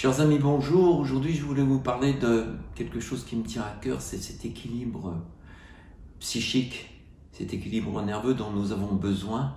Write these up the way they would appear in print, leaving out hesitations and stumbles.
Chers amis, bonjour. Aujourd'hui, je voulais vous parler de quelque chose qui me tient à cœur, c'est cet équilibre psychique, cet équilibre nerveux dont nous avons besoin.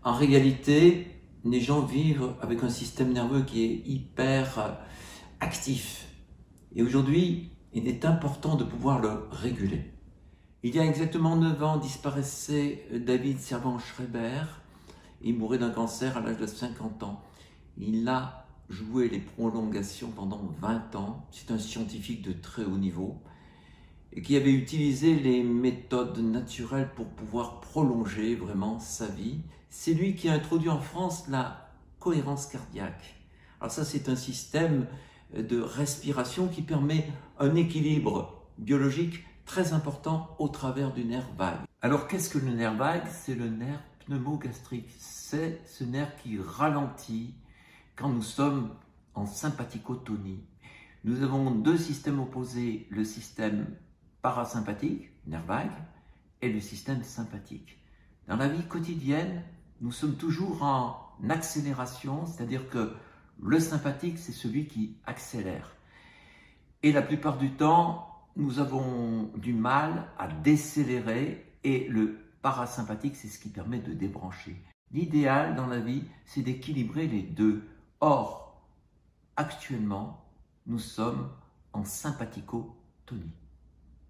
En réalité, les gens vivent avec un système nerveux qui est hyper actif. Et aujourd'hui, il est important de pouvoir le réguler. Il y a exactement 9 ans, disparaissait David Servan-Schreiber. Il mourait d'un cancer à l'âge de 50 ans. Il a joué les prolongations pendant 20 ans. C'est un scientifique de très haut niveau et qui avait utilisé les méthodes naturelles pour pouvoir prolonger vraiment sa vie. C'est lui qui a introduit en France la cohérence cardiaque. Alors ça, c'est un système de respiration qui permet un équilibre biologique très important au travers du nerf vague. Alors qu'est-ce que le nerf vague? C'est le nerf pneumogastrique. C'est ce nerf qui ralentit quand nous sommes en sympathicotonie. Nous avons deux systèmes opposés, le système parasympathique, nerf vague, et le système sympathique. Dans la vie quotidienne, nous sommes toujours en accélération, c'est-à-dire que le sympathique, c'est celui qui accélère. Et la plupart du temps, nous avons du mal à décélérer et le parasympathique, c'est ce qui permet de débrancher. L'idéal dans la vie, c'est d'équilibrer les deux. Or, actuellement, nous sommes en sympathicotonie.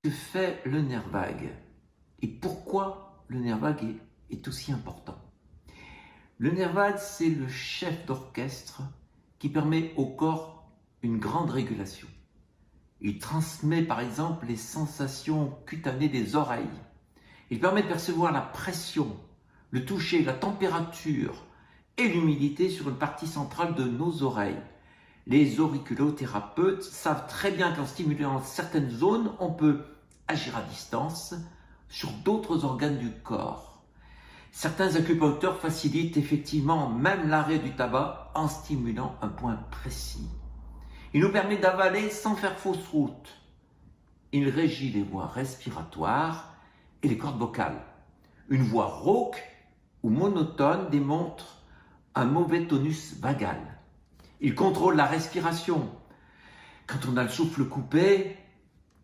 Que fait le nerf vague? Et pourquoi le nerf vague est aussi important? Le nerf vague, c'est le chef d'orchestre qui permet au corps une grande régulation. Il transmet par exemple les sensations cutanées des oreilles. Il permet de percevoir la pression, le toucher, la température et l'humidité sur une partie centrale de nos oreilles. Les auriculothérapeutes savent très bien qu'en stimulant certaines zones, on peut agir à distance sur d'autres organes du corps. Certains acupuncteurs facilitent effectivement même l'arrêt du tabac en stimulant un point précis. Il nous permet d'avaler sans faire fausse route. Il régit les voies respiratoires et les cordes vocales. Une voix rauque ou monotone démontre un mauvais tonus vagal. Il contrôle la respiration. Quand on a le souffle coupé,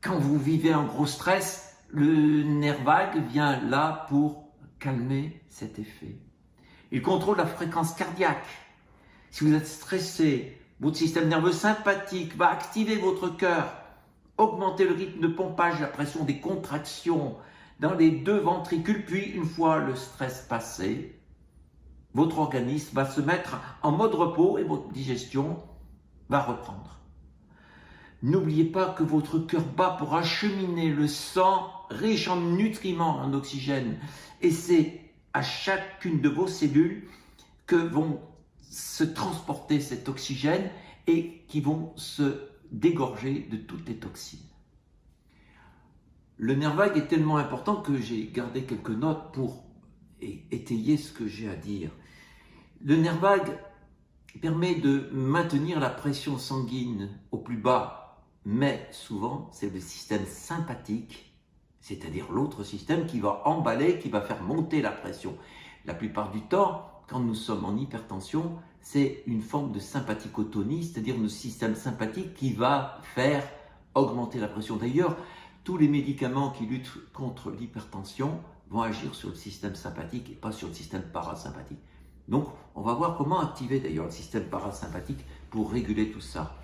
quand vous vivez un gros stress, le nerf vague vient là pour calmer cet effet. Il contrôle la fréquence cardiaque. Si vous êtes stressé, votre système nerveux sympathique va activer votre cœur, augmenter le rythme de pompage, la pression des contractions dans les deux ventricules, puis une fois le stress passé, votre organisme va se mettre en mode repos et votre digestion va reprendre. N'oubliez pas que votre cœur bat pour acheminer le sang riche en nutriments, en oxygène. Et c'est à chacune de vos cellules que vont se transporter cet oxygène et qui vont se dégorger de toutes les toxines. Le nerf vague est tellement important que j'ai gardé quelques notes pour étayer ce que j'ai à dire. Le nerf vague permet de maintenir la pression sanguine au plus bas, mais souvent c'est le système sympathique, c'est-à-dire l'autre système qui va emballer, qui va faire monter la pression. La plupart du temps, quand nous sommes en hypertension, c'est une forme de sympathicotonie, c'est-à-dire le système sympathique qui va faire augmenter la pression. D'ailleurs, tous les médicaments qui luttent contre l'hypertension vont agir sur le système sympathique et pas sur le système parasympathique. Donc, on va voir comment activer d'ailleurs le système parasympathique pour réguler tout ça.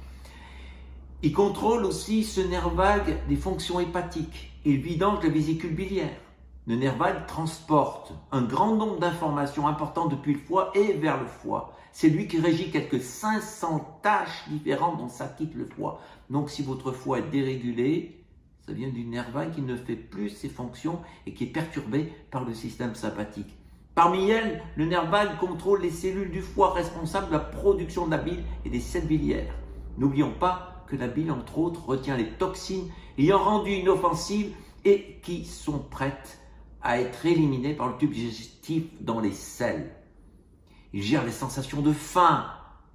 Il contrôle aussi ce nerf vague des fonctions hépatiques. Il vidange la vésicule biliaire. Le nerf vague transporte un grand nombre d'informations importantes depuis le foie et vers le foie. C'est lui qui régit quelques 500 tâches différentes dont ça quitte le foie. Donc, si votre foie est dérégulé, ça vient du nerf vague qui ne fait plus ses fonctions et qui est perturbé par le système sympathique. Parmi elles, le nerf vague contrôle les cellules du foie responsables de la production de la bile et des sels biliaires. N'oublions pas que la bile, entre autres, retient les toxines ayant rendu inoffensives et qui sont prêtes à être éliminées par le tube digestif dans les selles. Il gère les sensations de faim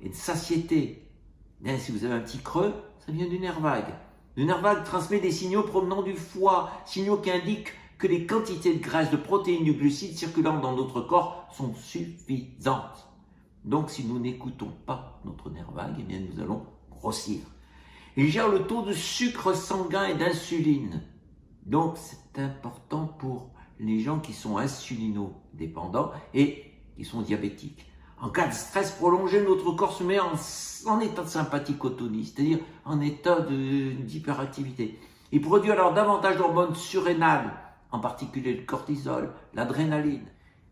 et de satiété. Et si vous avez un petit creux, ça vient du nerf vague. Le nerf vague transmet des signaux provenant du foie, signaux qui indiquent que les quantités de graisse, de protéines, de glucides circulant dans notre corps sont suffisantes. Donc si nous n'écoutons pas notre nerf vague, eh bien nous allons grossir. Il gère le taux de sucre sanguin et d'insuline. Donc c'est important pour les gens qui sont insulinodépendants et qui sont diabétiques. En cas de stress prolongé, notre corps se met en état de sympathicotonie, c'est-à-dire en état d'hyperactivité. Il produit alors davantage d'hormones surrénales, en particulier le cortisol, l'adrénaline.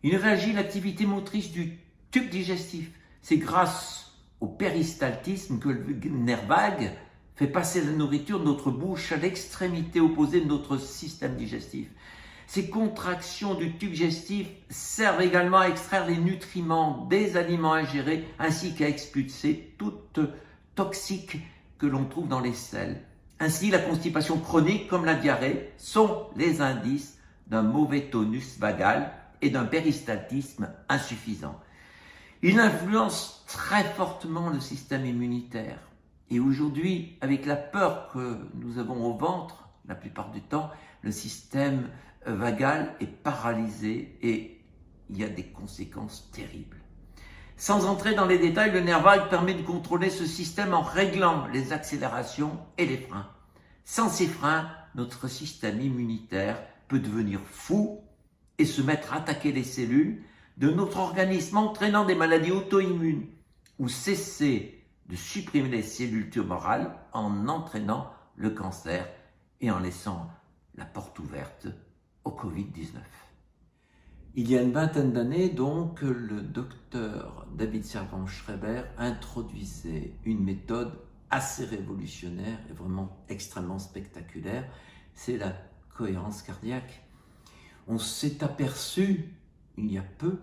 Il réagit à l'activité motrice du tube digestif. C'est grâce au péristaltisme que le nerf vague fait passer la nourriture de notre bouche à l'extrémité opposée de notre système digestif. Ces contractions du tube digestif servent également à extraire les nutriments des aliments ingérés ainsi qu'à expulser toute toxique que l'on trouve dans les selles. Ainsi, la constipation chronique comme la diarrhée sont les indices d'un mauvais tonus vagal et d'un péristaltisme insuffisant. Il influence très fortement le système immunitaire. Et aujourd'hui, avec la peur que nous avons au ventre, la plupart du temps, le système vagal est paralysé et il y a des conséquences terribles. Sans entrer dans les détails, le nerf vague permet de contrôler ce système en réglant les accélérations et les freins. Sans ces freins, notre système immunitaire peut devenir fou et se mettre à attaquer les cellules de notre organisme, entraînant des maladies auto-immunes ou cesser de supprimer les cellules tumorales en entraînant le cancer et en laissant la porte ouverte au Covid-19. Il y a une vingtaine d'années, donc, le docteur David Servan-Schreiber introduisait une méthode assez révolutionnaire et vraiment extrêmement spectaculaire, c'est la cohérence cardiaque. On s'est aperçu, il y a peu,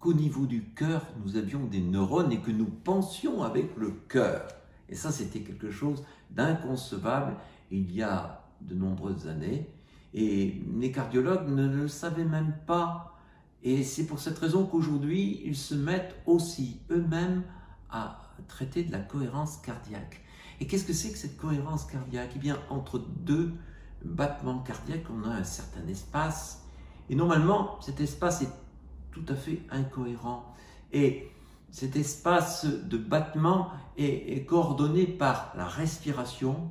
qu'au niveau du cœur, nous avions des neurones et que nous pensions avec le cœur. Et ça, c'était quelque chose d'inconcevable il y a de nombreuses années. Et les cardiologues ne le savaient même pas. Et c'est pour cette raison qu'aujourd'hui, ils se mettent aussi eux-mêmes à traiter de la cohérence cardiaque. Et qu'est-ce que c'est que cette cohérence cardiaque? Eh bien, entre deux battements cardiaques, on a un certain espace. Et normalement, cet espace est tout à fait incohérent. Et cet espace de battement est coordonné par la respiration.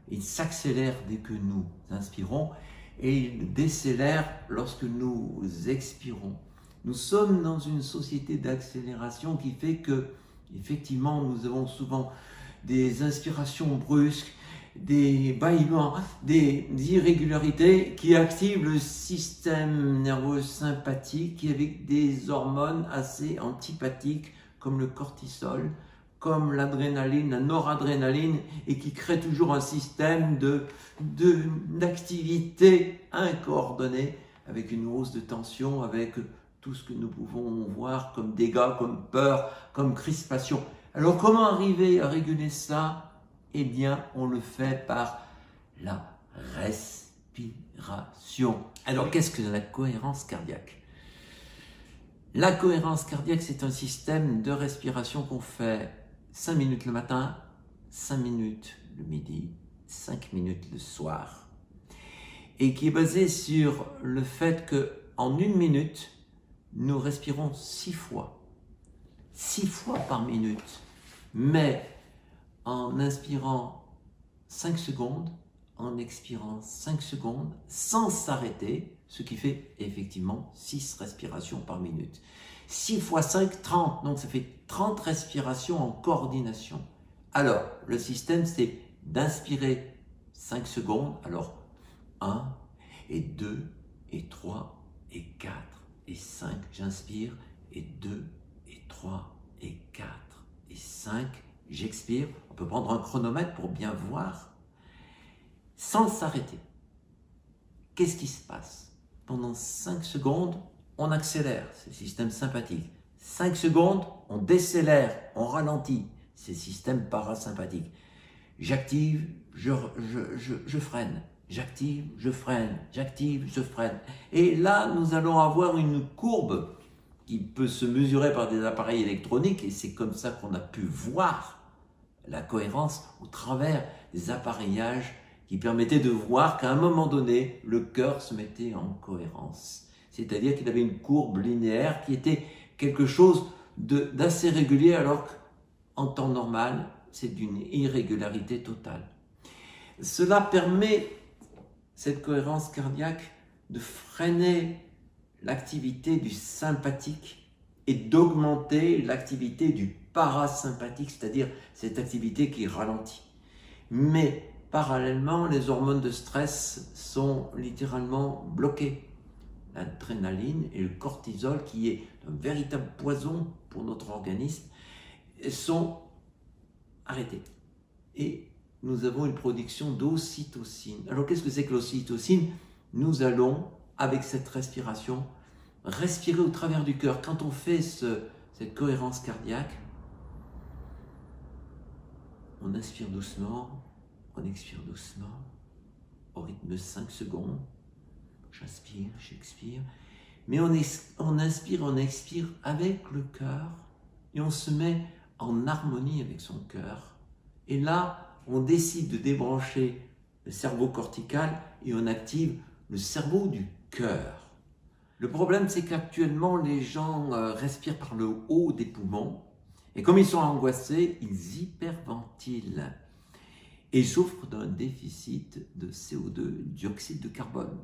Il s'accélère dès que nous inspirons et il décélère lorsque nous expirons. Nous sommes dans une société d'accélération qui fait que, effectivement, nous avons souvent des inspirations brusques, des bâillements, des irrégularités qui activent le système nerveux sympathique avec des hormones assez antipathiques comme le cortisol, comme l'adrénaline, la noradrénaline, et qui crée toujours un système d'activité incoordonnée avec une hausse de tension, avec tout ce que nous pouvons voir comme dégâts, comme peur, comme crispation. Alors comment arriver à réguler ça? Eh bien, on le fait par la respiration. Alors, qu'est-ce que la cohérence cardiaque? La cohérence cardiaque, c'est un système de respiration qu'on fait 5 minutes le matin, 5 minutes le midi, 5 minutes le soir. Et qui est basé sur le fait qu'en 1 minute, nous respirons 6 fois. 6 fois par minute. Mais en inspirant 5 secondes, en expirant 5 secondes, sans s'arrêter, ce qui fait effectivement 6 respirations par minute. 6 fois 5, 30, donc ça fait 30 respirations en coordination. Alors, le système, c'est d'inspirer 5 secondes, alors 1, et 2, et 3, et 4, et 5, j'inspire, et 2, et 3, et 4, et 5, j'expire. On peut prendre un chronomètre pour bien voir, sans s'arrêter. Qu'est-ce qui se passe? Pendant 5 secondes, on accélère, c'est le système sympathique. 5 secondes, on décélère, on ralentit, c'est le système parasympathique. J'active, je freine. J'active, je freine. J'active, je freine. Et là, nous allons avoir une courbe qui peut se mesurer par des appareils électroniques, et c'est comme ça qu'on a pu voir la cohérence au travers des appareillages qui permettaient de voir qu'à un moment donné, le cœur se mettait en cohérence. C'est-à-dire qu'il avait une courbe linéaire qui était quelque chose d'assez régulier alors qu'en temps normal, c'est d'une irrégularité totale. Cela permet, cette cohérence cardiaque, de freiner l'activité du sympathique et d'augmenter l'activité du parasympathique, c'est-à-dire cette activité qui ralentit. Mais parallèlement, les hormones de stress sont littéralement bloquées. L'adrénaline et le cortisol, qui est un véritable poison pour notre organisme, sont arrêtés. Et nous avons une production d'ocytocine. Alors qu'est-ce que c'est que l'ocytocine? Nous allons, avec cette respiration, respirer au travers du cœur. Quand on fait cette cohérence cardiaque, on inspire doucement, on expire doucement, au rythme de 5 secondes. J'inspire, j'expire. Mais on inspire, on expire avec le cœur et on se met en harmonie avec son cœur. Et là, on décide de débrancher le cerveau cortical et on active le cerveau du cœur. Le problème, c'est qu'actuellement, les gens respirent par le haut des poumons et comme ils sont angoissés, ils hyperventilent et souffrent d'un déficit de CO2, dioxyde de carbone.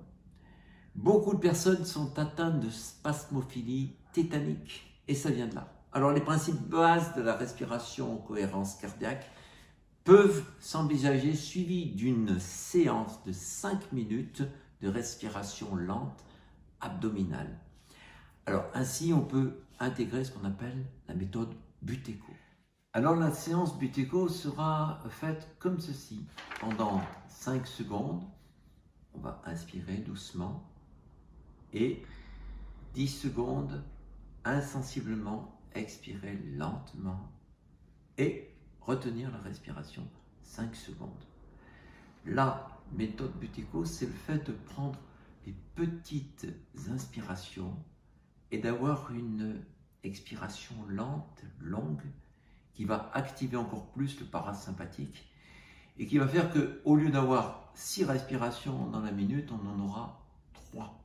Beaucoup de personnes sont atteintes de spasmophilie tétanique et ça vient de là. Alors les principes bases de la respiration en cohérence cardiaque peuvent s'envisager suivis d'une séance de 5 minutes de respiration lente abdominale. Alors ainsi on peut intégrer ce qu'on appelle la méthode Buteyko. Alors la séance Buteyko sera faite comme ceci. Pendant 5 secondes, on va inspirer doucement et 10 secondes, insensiblement, expirer lentement et retenir la respiration 5 secondes. La méthode Buteyko, c'est le fait de prendre des petites inspirations et d'avoir une expiration lente, longue, qui va activer encore plus le parasympathique et qui va faire qu'au lieu d'avoir 6 respirations dans la minute, on en aura 3.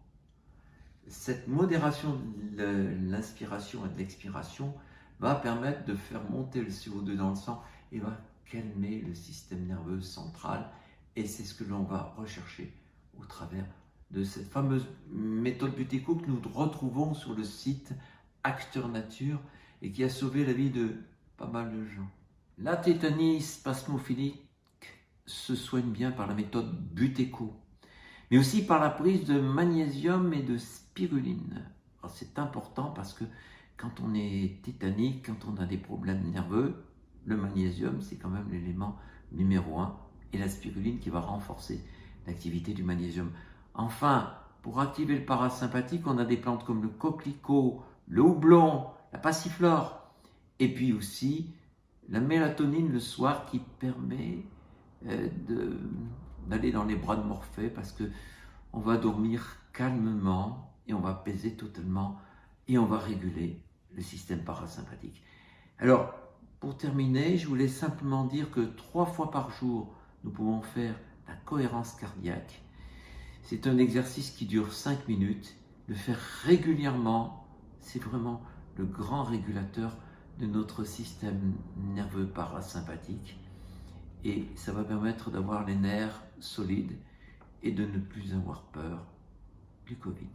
Cette modération de l'inspiration et de l'expiration va permettre de faire monter le CO2 dans le sang et va calmer le système nerveux central. Et c'est ce que l'on va rechercher au travers de cette fameuse méthode Buteyko que nous retrouvons sur le site Acteur Nature et qui a sauvé la vie de pas mal de gens. La tétanie spasmophilique se soigne bien par la méthode Buteyko, mais aussi par la prise de magnésium et de spiruline. Alors c'est important parce que quand on est tétanique, quand on a des problèmes nerveux, le magnésium c'est quand même l'élément numéro 1 et la spiruline qui va renforcer l'activité du magnésium. Enfin, pour activer le parasympathique, on a des plantes comme le coquelicot, le houblon, la passiflore et puis aussi la mélatonine le soir qui permet d'aller dans les bras de Morphée parce que on va dormir calmement et on va apaiser totalement et on va réguler le système parasympathique. Alors, pour terminer, je voulais simplement dire que 3 fois par jour, nous pouvons faire la cohérence cardiaque. C'est un exercice qui dure 5 minutes. Le faire régulièrement, c'est vraiment le grand régulateur de notre système nerveux parasympathique. Et ça va permettre d'avoir les nerfs solides et de ne plus avoir peur du Covid.